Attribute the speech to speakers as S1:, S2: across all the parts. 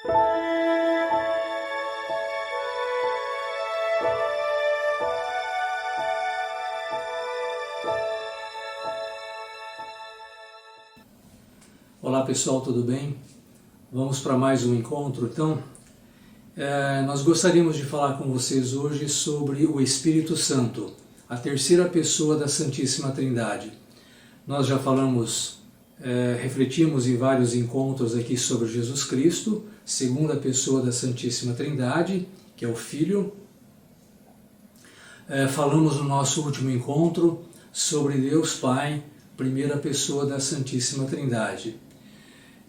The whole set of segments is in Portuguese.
S1: Olá pessoal, tudo bem? Vamos para mais um encontro, então. Nós gostaríamos de falar com vocês hoje sobre o Espírito Santo, a terceira pessoa da Santíssima Trindade. Nós já falamos, refletimos em vários encontros aqui sobre Jesus Cristo, segunda pessoa da Santíssima Trindade, que é o Filho. Falamos no nosso último encontro sobre Deus Pai, primeira pessoa da Santíssima Trindade.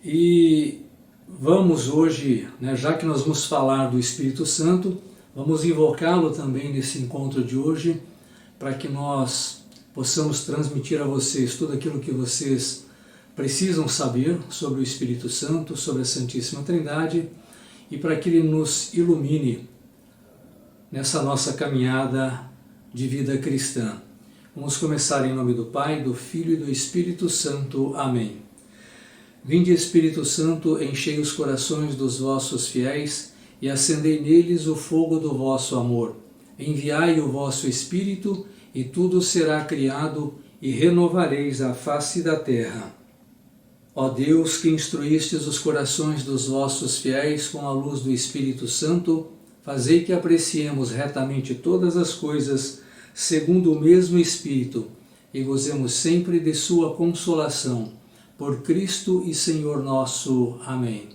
S1: E vamos hoje, já que nós vamos falar do Espírito Santo, vamos invocá-lo também nesse encontro de hoje, para que nós possamos transmitir a vocês tudo aquilo que vocês precisam saber sobre o Espírito Santo, sobre a Santíssima Trindade, e para que ele nos ilumine nessa nossa caminhada de vida cristã. Vamos começar em nome do Pai, do Filho e do Espírito Santo. Amém. Vinde, Espírito Santo, enchei os corações dos vossos fiéis e acendei neles o fogo do vosso amor. Enviai o vosso Espírito e tudo será criado e renovareis a face da terra. Ó Deus, que instruístes os corações dos vossos fiéis com a luz do Espírito Santo, fazei que apreciemos retamente todas as coisas segundo o mesmo Espírito e gozemos sempre de sua consolação. Por Cristo e Senhor nosso. Amém.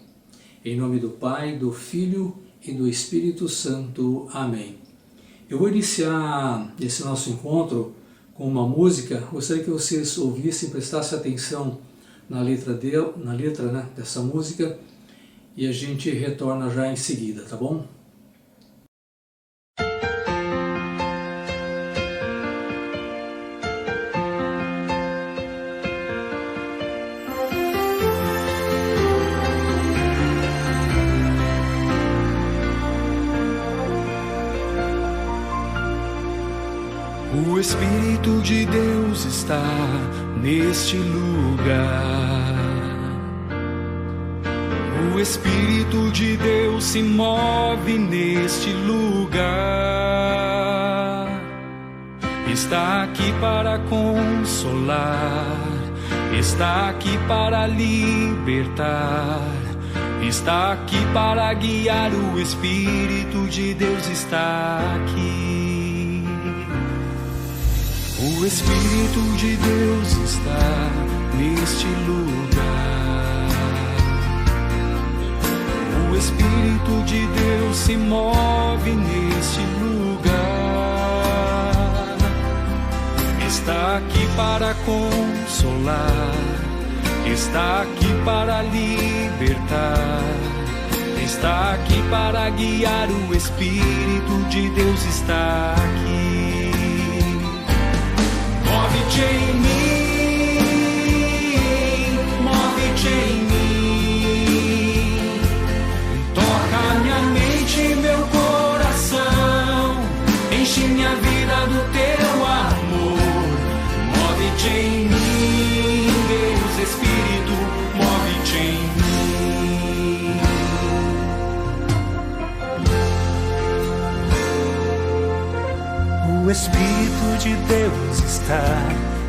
S1: Em nome do Pai, do Filho e do Espírito Santo. Amém. Eu vou iniciar esse nosso encontro com uma música. Gostaria que vocês ouvissem, prestassem atenção na letra dessa música, e a gente retorna já em seguida, tá bom?
S2: O Espírito de Deus está neste lugar. O Espírito de Deus se move neste lugar. Está aqui para consolar, está aqui para libertar, está aqui para guiar. O Espírito de Deus está aqui. O Espírito de Deus está neste lugar. O Espírito de Deus se move neste lugar. Está aqui para consolar, está aqui para libertar, está aqui para guiar. O Espírito de Deus está aqui. Move-te em mim, move-te em mim, toca minha mente e meu coração, enche minha vida do teu amor. Move-te em mim, Deus Espírito, move-te em mim. O Espírito de Deus está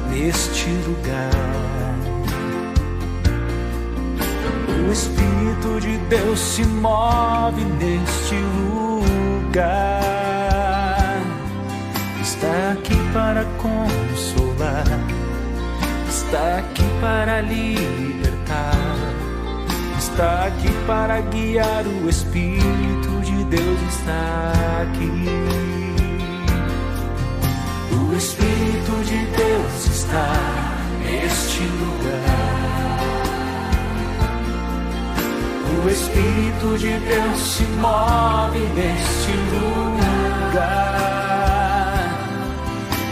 S2: neste lugar. O Espírito de Deus se move neste lugar. Está aqui para consolar, está aqui para libertar, está aqui para guiar. O Espírito de Deus está aqui. O Espírito de Deus está neste lugar. O Espírito de Deus se move neste lugar.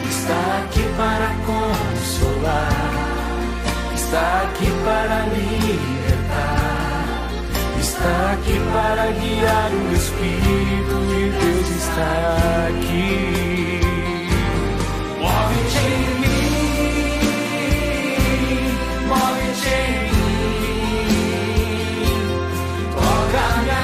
S2: Está aqui para consolar, está aqui para libertar, está aqui para guiar. O Espírito de Deus está aqui. Move-te em mim, move-te em mim, toca minha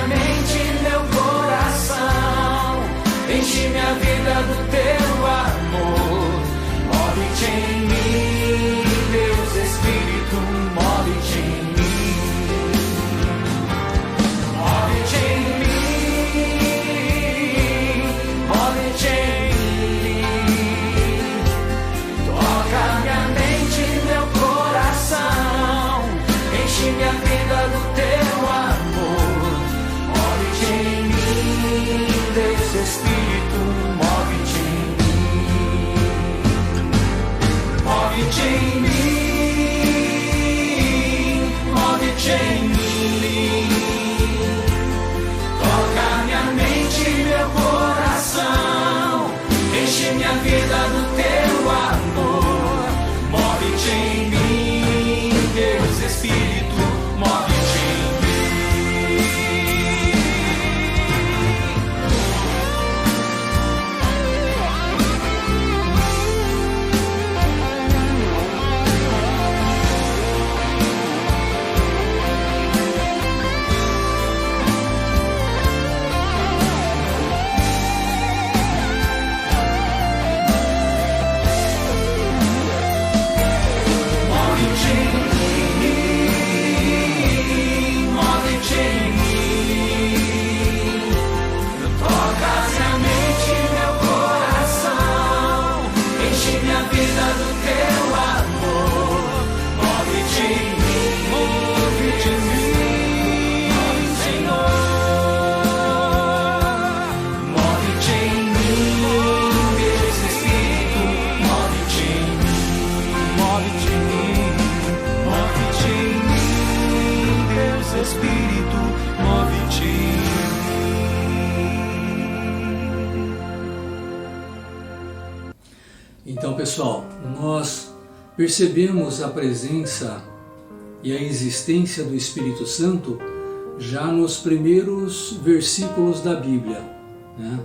S1: Então, pessoal, nós percebemos a presença e a existência do Espírito Santo já nos primeiros versículos da Bíblia, né?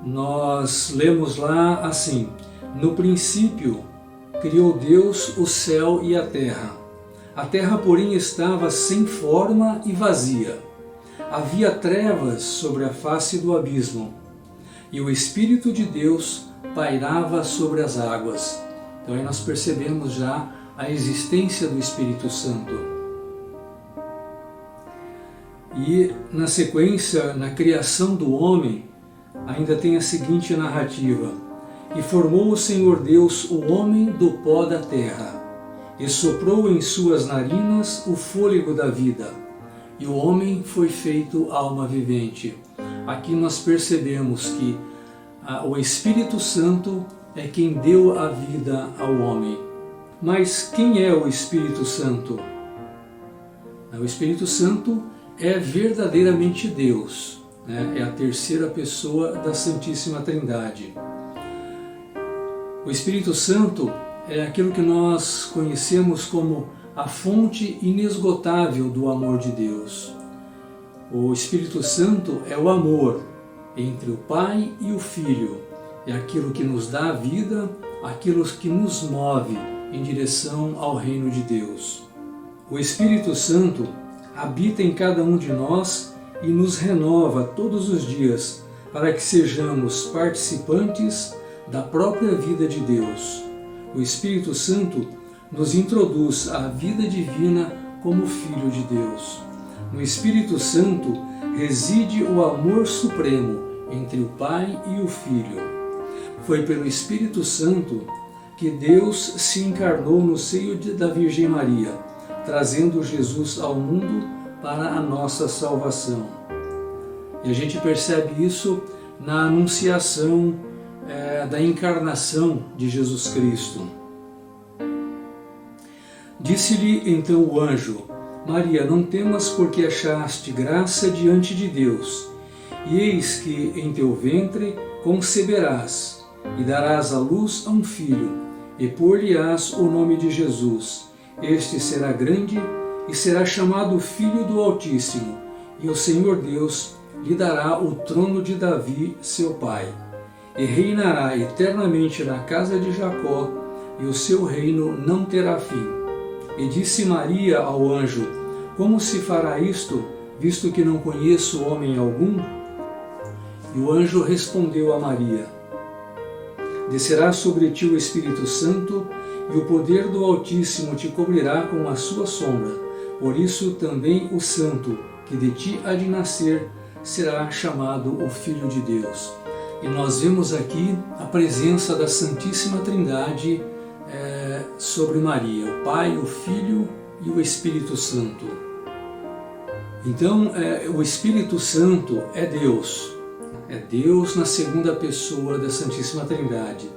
S1: Nós lemos lá assim: no princípio criou Deus o céu e a terra. A terra, porém, estava sem forma e vazia. Havia trevas sobre a face do abismo, e o Espírito de Deus pairava sobre as águas. Então aí nós percebemos já a existência do Espírito Santo. E na sequência, na criação do homem, ainda tem a seguinte narrativa: e formou o Senhor Deus o homem do pó da terra, e soprou em suas narinas o fôlego da vida, e o homem foi feito alma vivente. Aqui nós percebemos que o Espírito Santo é quem deu a vida ao homem. Mas quem é o Espírito Santo? O Espírito Santo é verdadeiramente Deus, né? É a terceira pessoa da Santíssima Trindade. O Espírito Santo é aquilo que nós conhecemos como a fonte inesgotável do amor de Deus. O Espírito Santo é o amor entre o Pai e o Filho. É aquilo que nos dá a vida, aquilo que nos move em direção ao reino de Deus. O Espírito Santo habita em cada um de nós e nos renova todos os dias para que sejamos participantes da própria vida de Deus. O Espírito Santo nos introduz à vida divina como Filho de Deus. No Espírito Santo reside o amor supremo entre o Pai e o Filho. Foi pelo Espírito Santo que Deus se encarnou no seio da Virgem Maria, trazendo Jesus ao mundo para a nossa salvação. E a gente percebe isso na anunciação da encarnação de Jesus Cristo. Disse-lhe então o anjo: Maria, não temas, porque achaste graça diante de Deus. E eis que em teu ventre conceberás, e darás à luz a um filho, e pôr-lhe-ás o nome de Jesus. Este será grande, e será chamado Filho do Altíssimo, e o Senhor Deus lhe dará o trono de Davi, seu pai. E reinará eternamente na casa de Jacó, e o seu reino não terá fim. E disse Maria ao anjo: Como se fará isto, visto que não conheço homem algum? E o anjo respondeu a Maria: Descerá sobre ti o Espírito Santo, e o poder do Altíssimo te cobrirá com a sua sombra. Por isso também o santo que de ti há de nascer será chamado o Filho de Deus. E nós vemos aqui a presença da Santíssima Trindade sobre Maria, o Pai, o Filho e o Espírito Santo. Então, o Espírito Santo é Deus na segunda pessoa da Santíssima Trindade.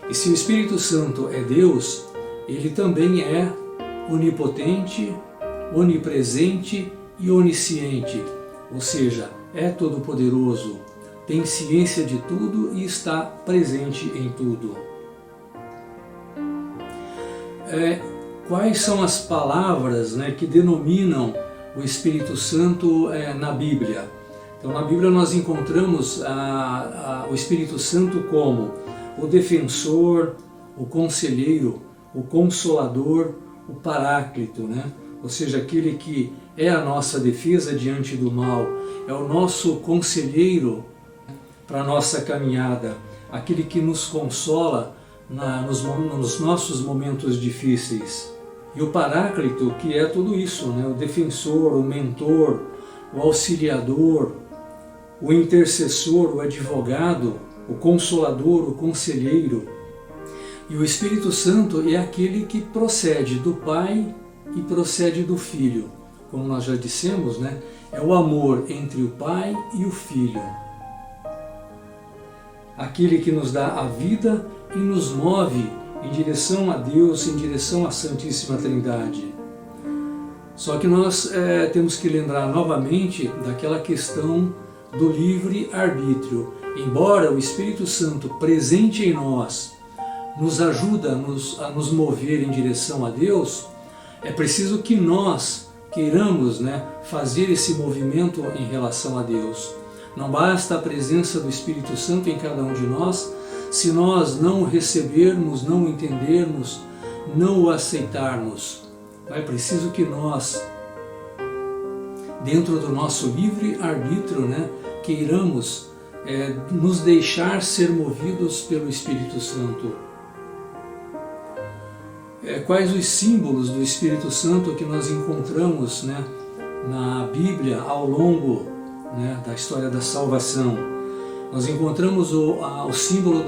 S1: E se o Espírito Santo é Deus, ele também é onipotente, onipresente e onisciente, ou seja, é todo-poderoso, tem ciência de tudo e está presente em tudo. Quais são as palavras, que denominam o Espírito Santo na Bíblia? Então, na Bíblia nós encontramos o Espírito Santo como o defensor, o conselheiro, o consolador, o paráclito, ou seja, aquele que é a nossa defesa diante do mal, é o nosso conselheiro para a nossa caminhada, aquele que nos consola nos nossos momentos difíceis. E o paráclito, que é tudo isso, o defensor, o mentor, o auxiliador, o intercessor, o advogado, o consolador, o conselheiro. E o Espírito Santo é aquele que procede do Pai e procede do Filho. Como nós já dissemos, é o amor entre o Pai e o Filho. Aquele que nos dá a vida e nos move em direção a Deus, em direção à Santíssima Trindade. Só que nós temos que lembrar novamente daquela questão do livre-arbítrio. Embora o Espírito Santo presente em nós nos ajuda a nos mover em direção a Deus, é preciso que nós queiramos, né, fazer esse movimento em relação a Deus. Não basta a presença do Espírito Santo em cada um de nós, se nós não o recebermos, não o entendermos, não o aceitarmos. É preciso que nós, dentro do nosso livre-arbítrio, né, queiramos nos deixar ser movidos pelo Espírito Santo. Quais os símbolos do Espírito Santo que nós encontramos, né, na Bíblia ao longo, né, da história da salvação? Nós encontramos o símbolo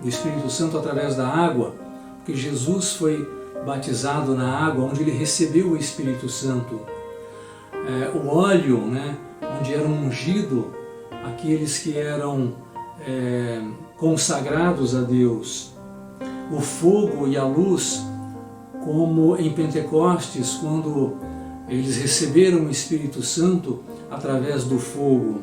S1: do Espírito Santo através da água, porque Jesus foi batizado na água, onde ele recebeu o Espírito Santo. O óleo, né, onde era ungido aqueles que eram consagrados a Deus. O fogo e a luz, como em Pentecostes, quando eles receberam o Espírito Santo através do fogo.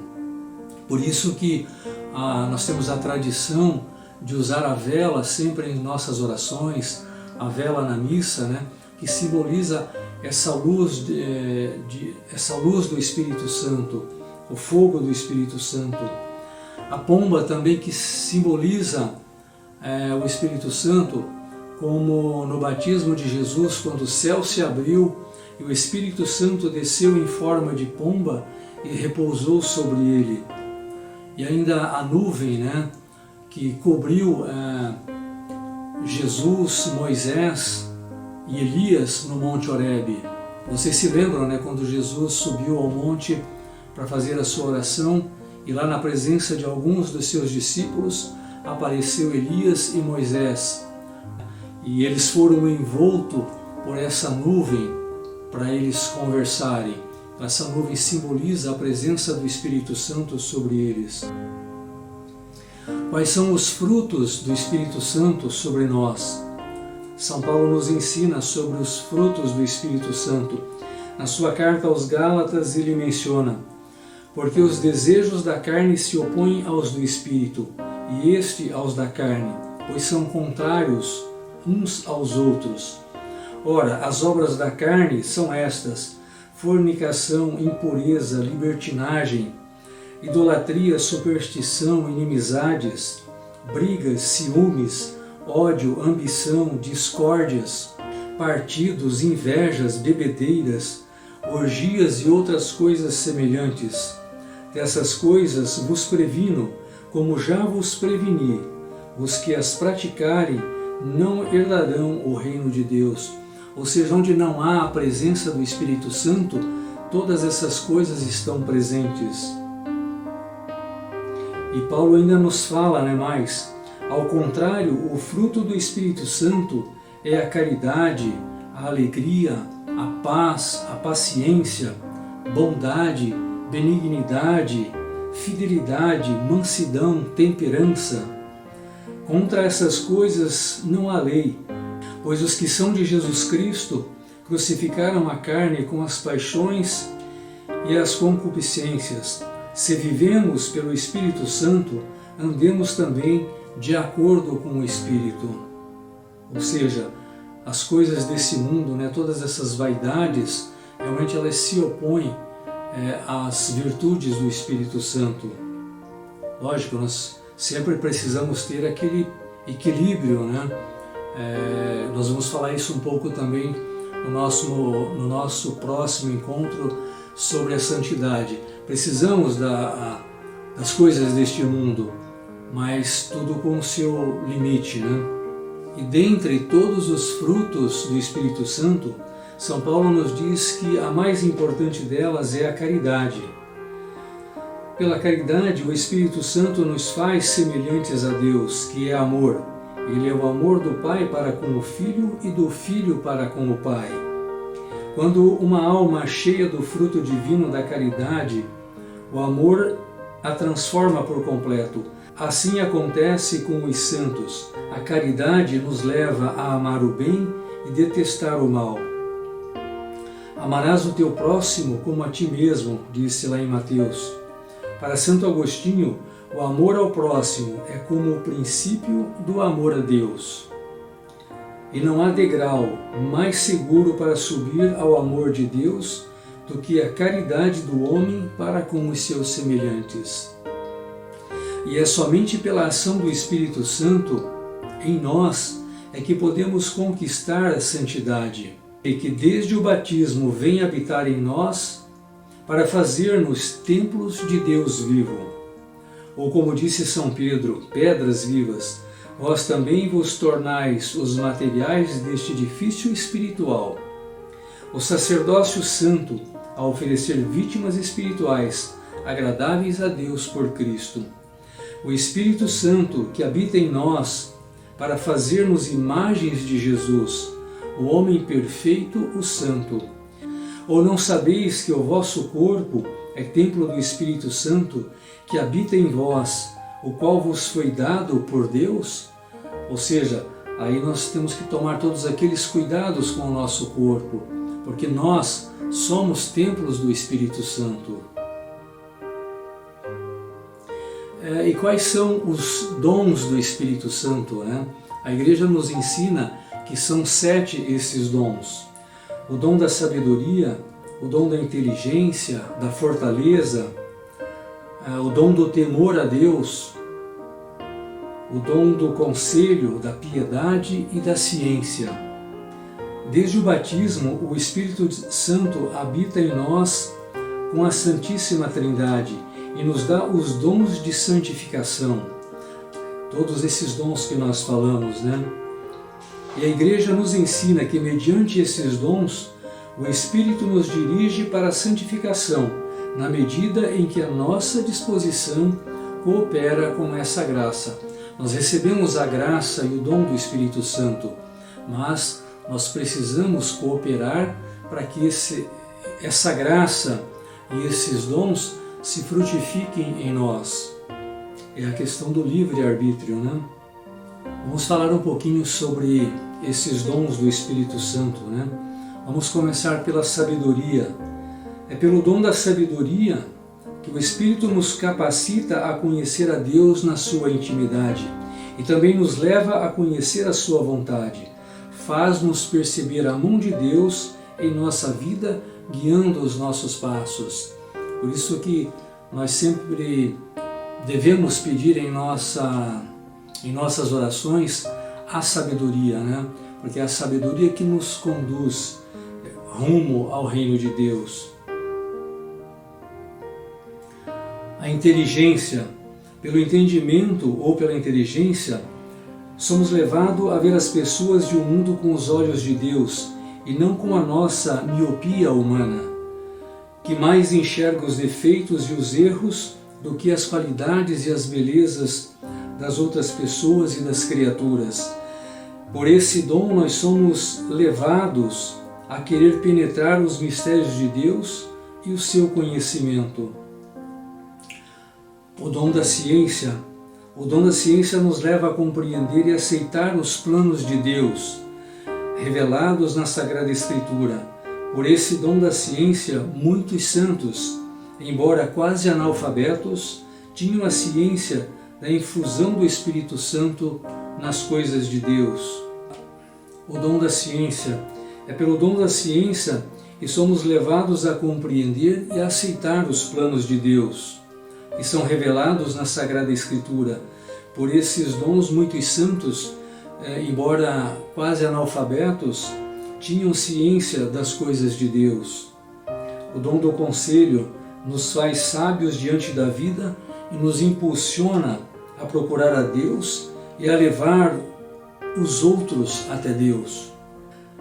S1: Por isso que nós temos a tradição de usar a vela sempre em nossas orações, a vela na missa, né, que simboliza essa luz do Espírito Santo, o fogo do Espírito Santo. A pomba também, que simboliza o Espírito Santo, como no batismo de Jesus, quando o céu se abriu e o Espírito Santo desceu em forma de pomba e repousou sobre ele. E ainda a nuvem, né, que cobriu Jesus, Moisés e Elias no Monte Horebe. Vocês se lembram, né, quando Jesus subiu ao monte para fazer a sua oração, e lá na presença de alguns dos seus discípulos apareceu Elias e Moisés. E eles foram envoltos por essa nuvem para eles conversarem. Essa nuvem simboliza a presença do Espírito Santo sobre eles. Quais são os frutos do Espírito Santo sobre nós? São Paulo nos ensina sobre os frutos do Espírito Santo. Na sua carta aos Gálatas ele menciona: porque os desejos da carne se opõem aos do Espírito, e este aos da carne, pois são contrários uns aos outros. Ora, as obras da carne são estas: fornicação, impureza, libertinagem, idolatria, superstição, inimizades, brigas, ciúmes, ódio, ambição, discórdias, partidos, invejas, bebedeiras, orgias e outras coisas semelhantes. Dessas coisas vos previno, como já vos preveni. Os que as praticarem não herdarão o reino de Deus. Ou seja, onde não há a presença do Espírito Santo, todas essas coisas estão presentes. E Paulo ainda nos fala, né, mais: ao contrário, o fruto do Espírito Santo é a caridade, a alegria, a paz, a paciência, bondade, benignidade, fidelidade, mansidão, temperança. Contra essas coisas não há lei, pois os que são de Jesus Cristo crucificaram a carne com as paixões e as concupiscências. Se vivemos pelo Espírito Santo, andemos também de acordo com o Espírito. Ou seja, as coisas desse mundo, né, todas essas vaidades, realmente elas se opõem às virtudes do Espírito Santo. Lógico, nós sempre precisamos ter aquele equilíbrio, né? Nós vamos falar isso um pouco também no nosso próximo encontro sobre a santidade. Precisamos das coisas deste mundo, mas tudo com o seu limite, né? E dentre todos os frutos do Espírito Santo, São Paulo nos diz que a mais importante delas é a caridade. Pela caridade, o Espírito Santo nos faz semelhantes a Deus, que é amor. Ele é o amor do Pai para com o Filho e do Filho para com o Pai. Quando uma alma cheia do fruto divino da caridade, o amor a transforma por completo. Assim acontece com os santos. A caridade nos leva a amar o bem e detestar o mal. Amarás o teu próximo como a ti mesmo, disse lá em Mateus. Para Santo Agostinho, o amor ao próximo é como o princípio do amor a Deus. e não há degrau mais seguro para subir ao amor de Deus do que a caridade do homem para com os seus semelhantes. E é somente pela ação do Espírito Santo em nós é que podemos conquistar a santidade, e que desde o batismo vem habitar em nós para fazer-nos templos de Deus vivo. Ou como disse São Pedro, pedras vivas, vós também vos tornais os materiais deste edifício espiritual. O sacerdócio santo, a oferecer vítimas espirituais agradáveis a Deus por Cristo. O Espírito Santo que habita em nós para fazer-nos imagens de Jesus, o homem perfeito, o santo. Ou não sabeis que o vosso corpo é templo do Espírito Santo que habita em vós, o qual vos foi dado por Deus? Ou seja, aí nós temos que tomar todos aqueles cuidados com o nosso corpo, porque nós somos templos do Espírito Santo. E quais são os dons do Espírito Santo, né? A Igreja nos ensina que são 7 esses dons. O dom da sabedoria, o dom da inteligência, da fortaleza, o dom do temor a Deus, o dom do conselho, da piedade e da ciência. Desde o batismo, o Espírito Santo habita em nós com a Santíssima Trindade e nos dá os dons de santificação. Todos esses dons que nós falamos, né? E a Igreja nos ensina que, mediante esses dons, o Espírito nos dirige para a santificação, na medida em que a nossa disposição coopera com essa graça. Nós recebemos a graça e o dom do Espírito Santo, mas nós precisamos cooperar para que essa graça e esses dons se frutifiquem em nós. É a questão do livre-arbítrio, né? Vamos falar um pouquinho sobre esses dons do Espírito Santo, né? Vamos começar pela sabedoria. É pelo dom da sabedoria que o Espírito nos capacita a conhecer a Deus na sua intimidade e também nos leva a conhecer a sua vontade. Faz-nos perceber a mão de Deus em nossa vida, guiando os nossos passos. Por isso que nós sempre devemos pedir em nossas orações a sabedoria, né? Porque é a sabedoria que nos conduz rumo ao reino de Deus. A inteligência, pelo entendimento ou pela inteligência, somos levados a ver as pessoas e o mundo com os olhos de Deus e não com a nossa miopia humana, que mais enxerga os defeitos e os erros do que as qualidades e as belezas das outras pessoas e das criaturas. Por esse dom nós somos levados a querer penetrar os mistérios de Deus e o seu conhecimento. O dom da ciência. O dom da ciência nos leva a compreender e aceitar os planos de Deus, revelados na Sagrada Escritura. Por esse dom da ciência, muitos santos, embora quase analfabetos, tinham a ciência da infusão do Espírito Santo nas coisas de Deus. O dom da ciência. É pelo dom da ciência que somos levados a compreender e a aceitar os planos de Deus, que são revelados na Sagrada Escritura. Por esses dons, muitos santos, embora quase analfabetos, tinham ciência das coisas de Deus. O dom do conselho nos faz sábios diante da vida e nos impulsiona a procurar a Deus e a levar os outros até Deus.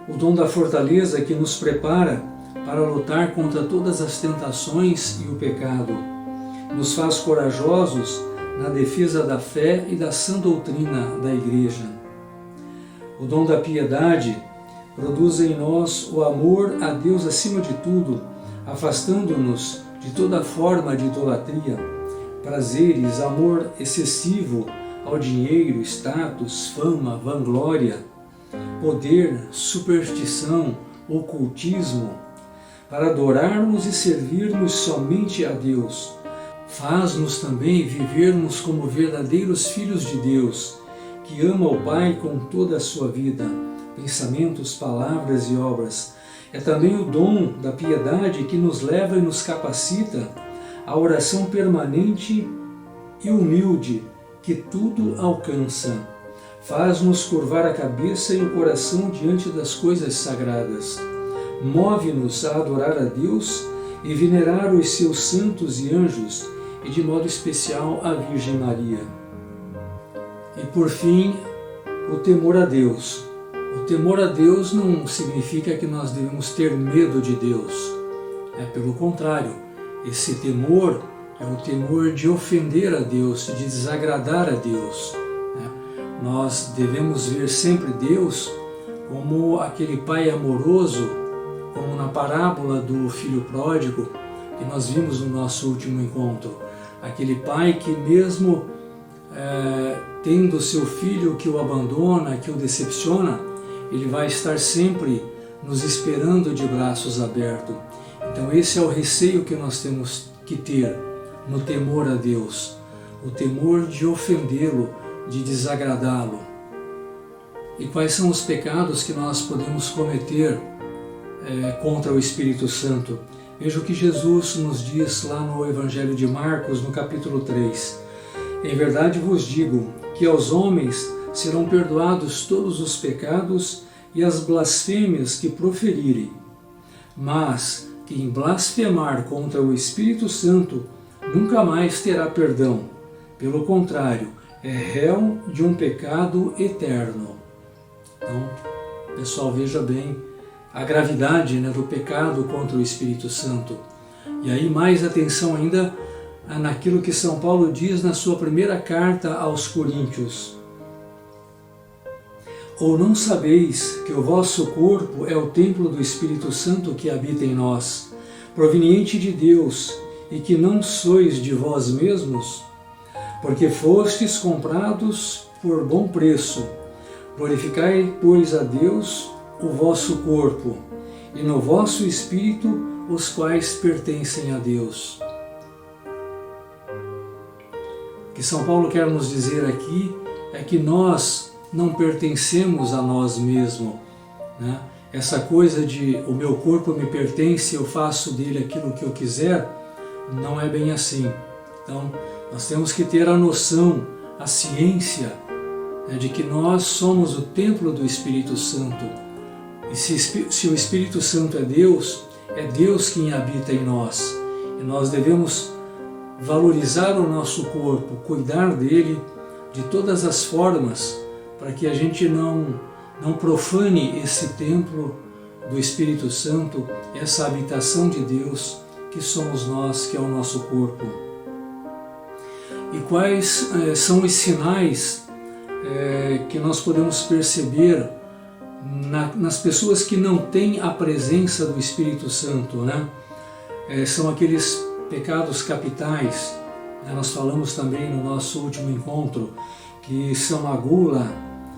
S1: O dom da fortaleza que nos prepara para lutar contra todas as tentações e o pecado. Nos faz corajosos na defesa da fé e da sã doutrina da Igreja. O dom da piedade produz em nós o amor a Deus acima de tudo, afastando-nos de toda forma de idolatria, prazeres, amor excessivo ao dinheiro, status, fama, vanglória, poder, superstição, ocultismo, para adorarmos e servirmos somente a Deus. Faz-nos também vivermos como verdadeiros filhos de Deus, que ama o Pai com toda a sua vida, pensamentos, palavras e obras. É também o dom da piedade que nos leva e nos capacita à oração permanente e humilde, que tudo alcança. Faz-nos curvar a cabeça e o coração diante das coisas sagradas. Move-nos a adorar a Deus e venerar os seus santos e anjos, e de modo especial a Virgem Maria. E por fim, o temor a Deus. O temor a Deus não significa que nós devemos ter medo de Deus. Pelo contrário, esse temor é o temor de ofender a Deus, de desagradar a Deus. Nós devemos ver sempre Deus como aquele Pai amoroso, como na parábola do filho pródigo, que nós vimos no nosso último encontro. Aquele pai que mesmo tendo seu filho que o abandona, que o decepciona, ele vai estar sempre nos esperando de braços abertos. Então esse é o receio que nós temos que ter no temor a Deus, o temor de ofendê-lo, de desagradá-lo. E quais são os pecados que nós podemos cometer contra o Espírito Santo? Veja o que Jesus nos diz lá no Evangelho de Marcos, no capítulo 3. Em verdade vos digo que aos homens serão perdoados todos os pecados e as blasfêmias que proferirem, mas quem blasfemar contra o Espírito Santo nunca mais terá perdão. Pelo contrário, é réu de um pecado eterno. Então, pessoal, veja bem a gravidade do pecado contra o Espírito Santo. E aí mais atenção ainda naquilo que São Paulo diz na sua primeira carta aos Coríntios. Ou não sabeis que o vosso corpo é o templo do Espírito Santo que habita em nós, proveniente de Deus, e que não sois de vós mesmos? Porque fostes comprados por bom preço. Glorificai, pois, a Deus o vosso corpo, e no vosso espírito, os quais pertencem a Deus. O que São Paulo quer nos dizer aqui é que nós não pertencemos a nós mesmos. Essa coisa de o meu corpo me pertence, eu faço dele aquilo que eu quiser, não é bem assim. Então, nós temos que ter a noção, a ciência de que nós somos o templo do Espírito Santo. E se o Espírito Santo é Deus quem habita em nós. E nós devemos valorizar o nosso corpo, cuidar dele de todas as formas, para que a gente não profane esse templo do Espírito Santo, essa habitação de Deus que somos nós, que é o nosso corpo. E quais são os sinais que nós podemos perceber nas pessoas que não têm a presença do Espírito Santo, são aqueles pecados capitais. Nós falamos também no nosso último encontro que são a gula,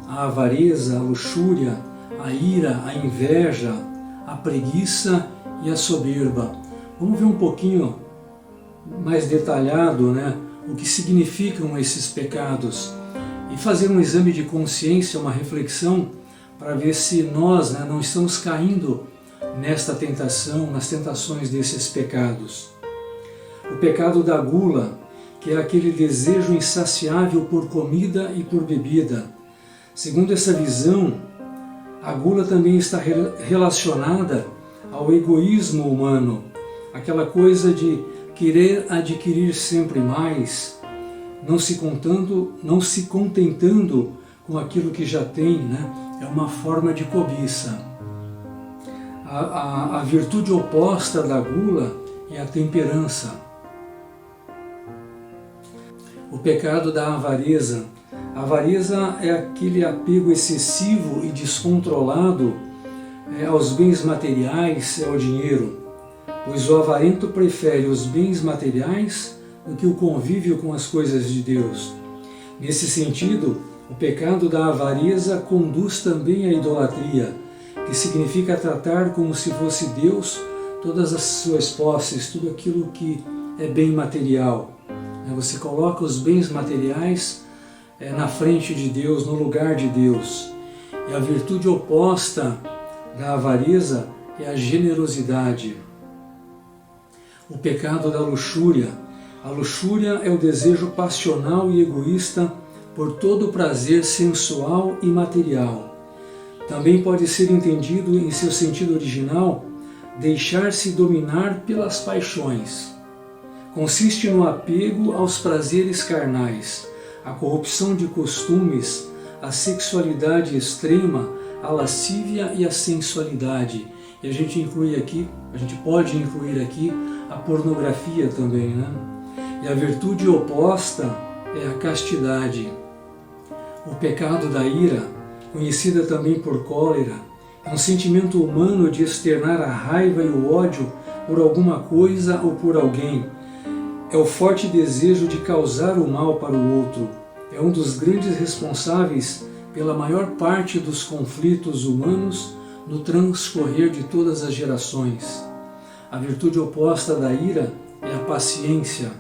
S1: a avareza, a luxúria, a ira, a inveja, a preguiça e a soberba. Vamos ver um pouquinho mais detalhado o que significam esses pecados e fazer um exame de consciência, uma reflexão, para ver se nós não estamos caindo nesta tentação, nas tentações desses pecados. O pecado da gula, que é aquele desejo insaciável por comida e por bebida. Segundo essa visão, a gula também está relacionada ao egoísmo humano, aquela coisa de querer adquirir sempre mais, não se contentando com aquilo que já tem, é uma forma de cobiça. A virtude oposta da gula é a temperança. O pecado da avareza. A avareza é aquele apego excessivo e descontrolado aos bens materiais, ao dinheiro, pois o avarento prefere os bens materiais do que o convívio com as coisas de Deus. Nesse sentido, o pecado da avareza conduz também à idolatria, que significa tratar como se fosse Deus todas as suas posses, tudo aquilo que é bem material. Você coloca os bens materiais na frente de Deus, no lugar de Deus. E a virtude oposta da avareza é a generosidade. O pecado da luxúria. A luxúria é o desejo passional e egoísta por todo prazer sensual e material. Também pode ser entendido em seu sentido original deixar-se dominar pelas paixões. Consiste no apego aos prazeres carnais, a corrupção de costumes, a sexualidade extrema, a lascívia e a sensualidade. E a gente pode incluir aqui a pornografia também, né? E a virtude oposta é a castidade. O pecado da ira, conhecida também por cólera, é um sentimento humano de externar a raiva e o ódio por alguma coisa ou por alguém. É o forte desejo de causar o mal para o outro. É um dos grandes responsáveis pela maior parte dos conflitos humanos no transcorrer de todas as gerações. A virtude oposta da ira é a paciência.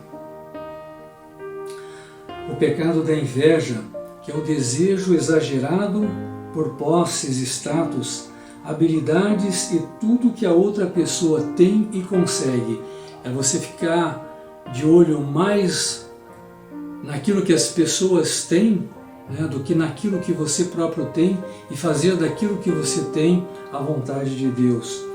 S1: O pecado da inveja, que é o desejo exagerado por posses, status, habilidades e tudo que a outra pessoa tem e consegue. É você ficar de olho mais naquilo que as pessoas têm, né, do que naquilo que você próprio tem, e fazer daquilo que você tem a vontade de Deus.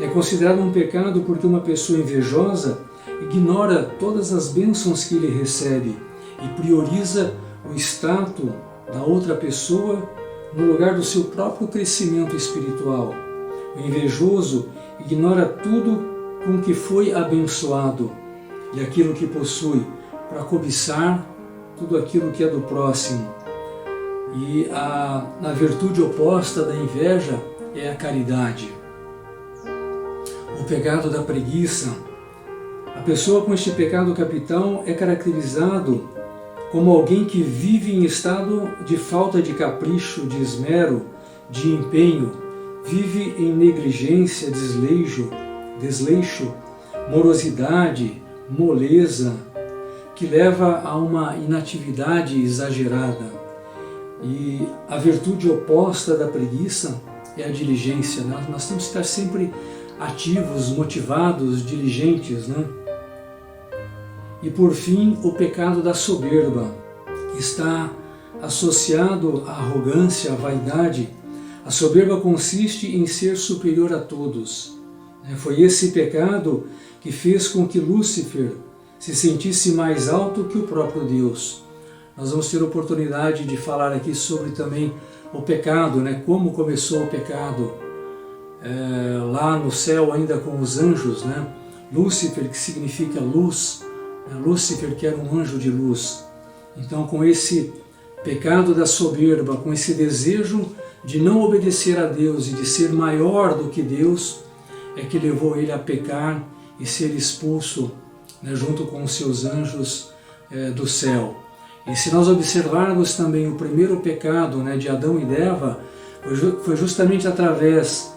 S1: É considerado um pecado porque uma pessoa invejosa ignora todas as bênçãos que ele recebe e prioriza o status da outra pessoa no lugar do seu próprio crescimento espiritual. O invejoso ignora tudo com que foi abençoado e aquilo que possui para cobiçar tudo aquilo que é do próximo. E na virtude oposta da inveja é a caridade. O pecado da preguiça. A pessoa com este pecado capital é caracterizado como alguém que vive em estado de falta de capricho, de esmero, de empenho, vive em negligência, desleixo, morosidade, moleza, que leva a uma inatividade exagerada. E a virtude oposta da preguiça é a diligência. Nós temos que estar sempre ativos, motivados, diligentes, né? E por fim, o pecado da soberba, que está associado à arrogância, à vaidade. A soberba consiste em ser superior a todos. Foi esse pecado que fez com que Lúcifer se sentisse mais alto que o próprio Deus. Nós vamos ter oportunidade de falar aqui sobre também o pecado, né? Como começou o pecado lá no céu ainda com os anjos, né? Lúcifer, que significa luz, Lúcifer, que era um anjo de luz. Então, com esse pecado da soberba, com esse desejo de não obedecer a Deus e de ser maior do que Deus, é que levou ele a pecar e ser expulso, né, junto com os seus anjos do céu. E se nós observarmos também o primeiro pecado, né, de Adão e de Eva, foi justamente através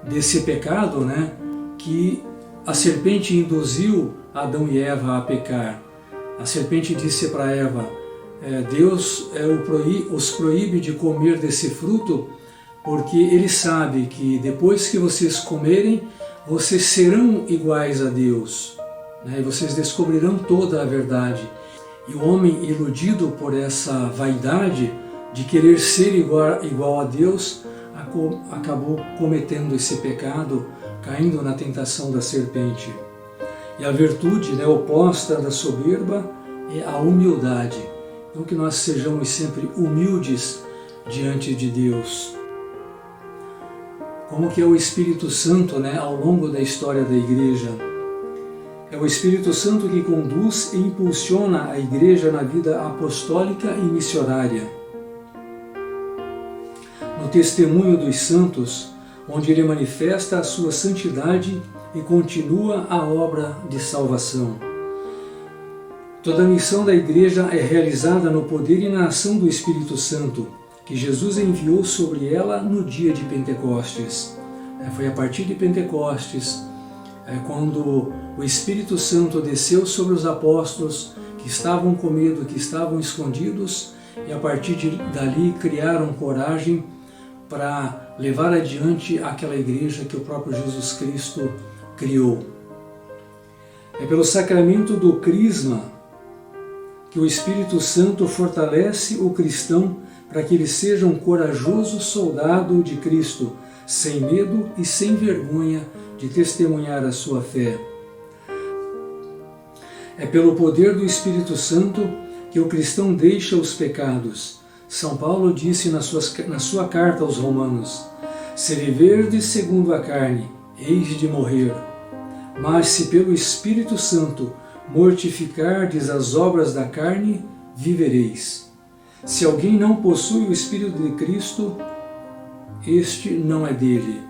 S1: desse pecado, né, que a serpente induziu Adão e Eva a pecar. A serpente disse para Eva, Deus os proíbe de comer desse fruto, porque Ele sabe que depois que vocês comerem, vocês serão iguais a Deus, né? E vocês descobrirão toda a verdade. E o homem, iludido por essa vaidade de querer ser igual a Deus, acabou cometendo esse pecado, caindo na tentação da serpente. E a virtude, né, oposta da soberba é a humildade. Então que nós sejamos sempre humildes diante de Deus. Como que é o Espírito Santo, né, ao longo da história da Igreja? É o Espírito Santo que conduz e impulsiona a Igreja na vida apostólica e missionária. No testemunho dos santos, onde ele manifesta a sua santidade e continua a obra de salvação. Toda a missão da Igreja é realizada no poder e na ação do Espírito Santo, que Jesus enviou sobre ela no dia de Pentecostes. Foi a partir de Pentecostes, quando o Espírito Santo desceu sobre os apóstolos que estavam com medo, que estavam escondidos, e a partir dali criaram coragem para levar adiante aquela igreja que o próprio Jesus Cristo criou. É pelo sacramento do crisma que o Espírito Santo fortalece o cristão para que ele seja um corajoso soldado de Cristo, sem medo e sem vergonha de testemunhar a sua fé. É pelo poder do Espírito Santo que o cristão deixa os pecados. São Paulo disse na sua carta aos Romanos: se viverdes segundo a carne, eis de morrer. Mas se pelo Espírito Santo mortificardes as obras da carne, vivereis. Se alguém não possui o Espírito de Cristo, este não é dele.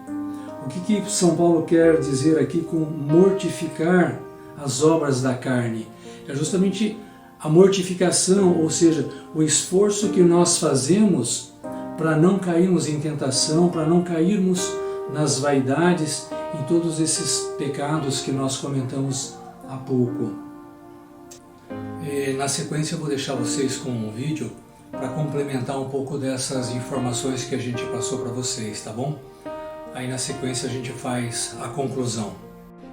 S1: O que São Paulo quer dizer aqui com mortificar as obras da carne? É justamente a mortificação, ou seja, o esforço que nós fazemos para não cairmos em tentação, para não cairmos nas vaidades, em todos esses pecados que nós comentamos há pouco. Na sequência eu vou deixar vocês com um vídeo para complementar um pouco dessas informações que a gente passou para vocês, tá bom? Aí na sequência a gente faz a conclusão.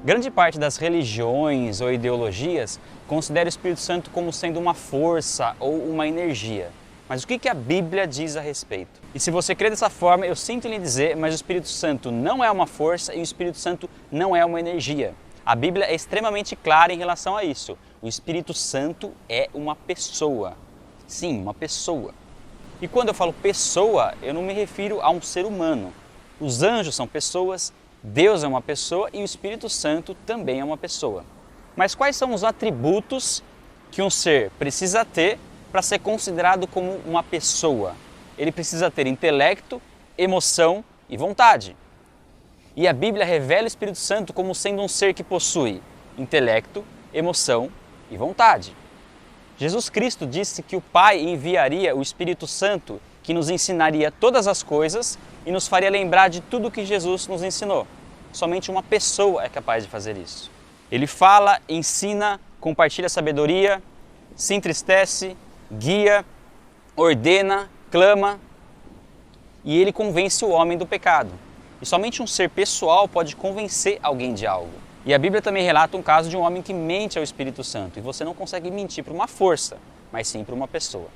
S3: Grande parte das religiões ou ideologias considera o Espírito Santo como sendo uma força ou uma energia. Mas o que a Bíblia diz a respeito? E se você crê dessa forma, eu sinto lhe dizer, mas o Espírito Santo não é uma força e o Espírito Santo não é uma energia. A Bíblia é extremamente clara em relação a isso. O Espírito Santo é uma pessoa. Sim, uma pessoa. E quando eu falo pessoa, eu não me refiro a um ser humano. Os anjos são pessoas, Deus é uma pessoa e o Espírito Santo também é uma pessoa. Mas quais são os atributos que um ser precisa ter para ser considerado como uma pessoa? Ele precisa ter intelecto, emoção e vontade. E a Bíblia revela o Espírito Santo como sendo um ser que possui intelecto, emoção e vontade. Jesus Cristo disse que o Pai enviaria o Espírito Santo que nos ensinaria todas as coisas e nos faria lembrar de tudo o que Jesus nos ensinou. Somente uma pessoa é capaz de fazer isso. Ele fala, ensina, compartilha sabedoria, se entristece, guia, ordena, clama e ele convence o homem do pecado. E somente um ser pessoal pode convencer alguém de algo. E a Bíblia também relata um caso de um homem que mente ao Espírito Santo. E você não consegue mentir para uma força, mas sim para uma pessoa.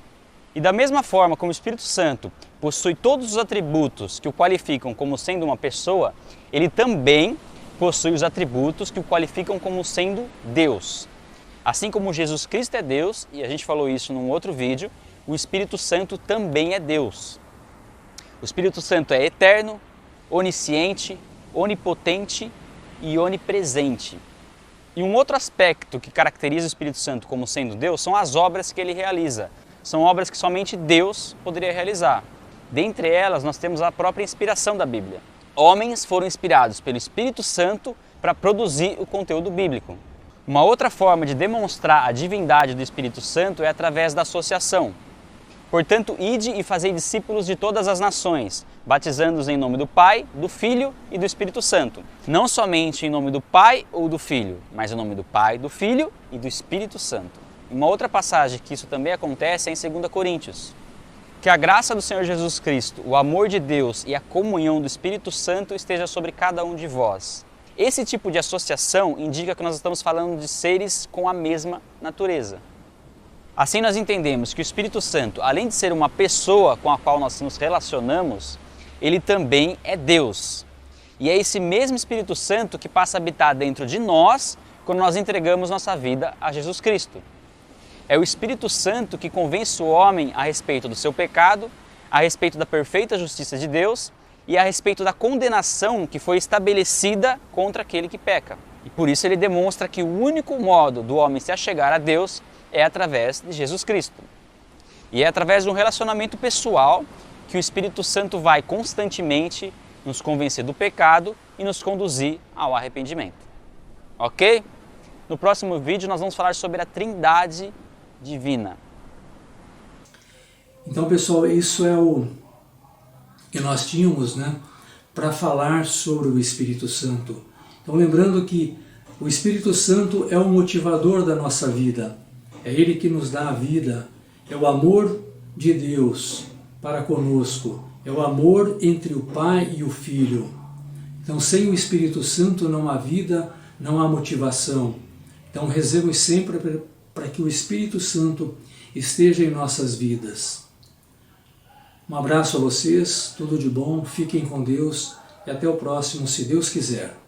S3: E da mesma forma como o Espírito Santo possui todos os atributos que o qualificam como sendo uma pessoa, ele também possui os atributos que o qualificam como sendo Deus. Assim como Jesus Cristo é Deus, e a gente falou isso num outro vídeo, o Espírito Santo também é Deus. O Espírito Santo é eterno, onisciente, onipotente e onipresente. E um outro aspecto que caracteriza o Espírito Santo como sendo Deus são as obras que ele realiza. São obras que somente Deus poderia realizar. Dentre elas, nós temos a própria inspiração da Bíblia. Homens foram inspirados pelo Espírito Santo para produzir o conteúdo bíblico. Uma outra forma de demonstrar a divindade do Espírito Santo é através da associação. Portanto, ide e fazei discípulos de todas as nações, batizando-os em nome do Pai, do Filho e do Espírito Santo. Não somente em nome do Pai ou do Filho, mas em nome do Pai, do Filho e do Espírito Santo. Uma outra passagem que isso também acontece é em 2 Coríntios. Que a graça do Senhor Jesus Cristo, o amor de Deus e a comunhão do Espírito Santo esteja sobre cada um de vós. Esse tipo de associação indica que nós estamos falando de seres com a mesma natureza. Assim nós entendemos que o Espírito Santo, além de ser uma pessoa com a qual nós nos relacionamos, ele também é Deus. E é esse mesmo Espírito Santo que passa a habitar dentro de nós quando nós entregamos nossa vida a Jesus Cristo. É o Espírito Santo que convence o homem a respeito do seu pecado, a respeito da perfeita justiça de Deus e a respeito da condenação que foi estabelecida contra aquele que peca. E por isso ele demonstra que o único modo do homem se achegar a Deus é através de Jesus Cristo. E é através de um relacionamento pessoal que o Espírito Santo vai constantemente nos convencer do pecado e nos conduzir ao arrependimento. Ok? No próximo vídeo nós vamos falar sobre a Trindade divina.
S1: Então, pessoal, isso é o que nós tínhamos, para falar sobre o Espírito Santo. Então, lembrando que o Espírito Santo é o motivador da nossa vida. É Ele que nos dá a vida. É o amor de Deus para conosco. é o amor entre o Pai e o Filho. Então, sem o Espírito Santo não há vida, não há motivação. Então, rezemos sempre para que o Espírito Santo esteja em nossas vidas. Um abraço a vocês, tudo de bom, fiquem com Deus e até o próximo, se Deus quiser.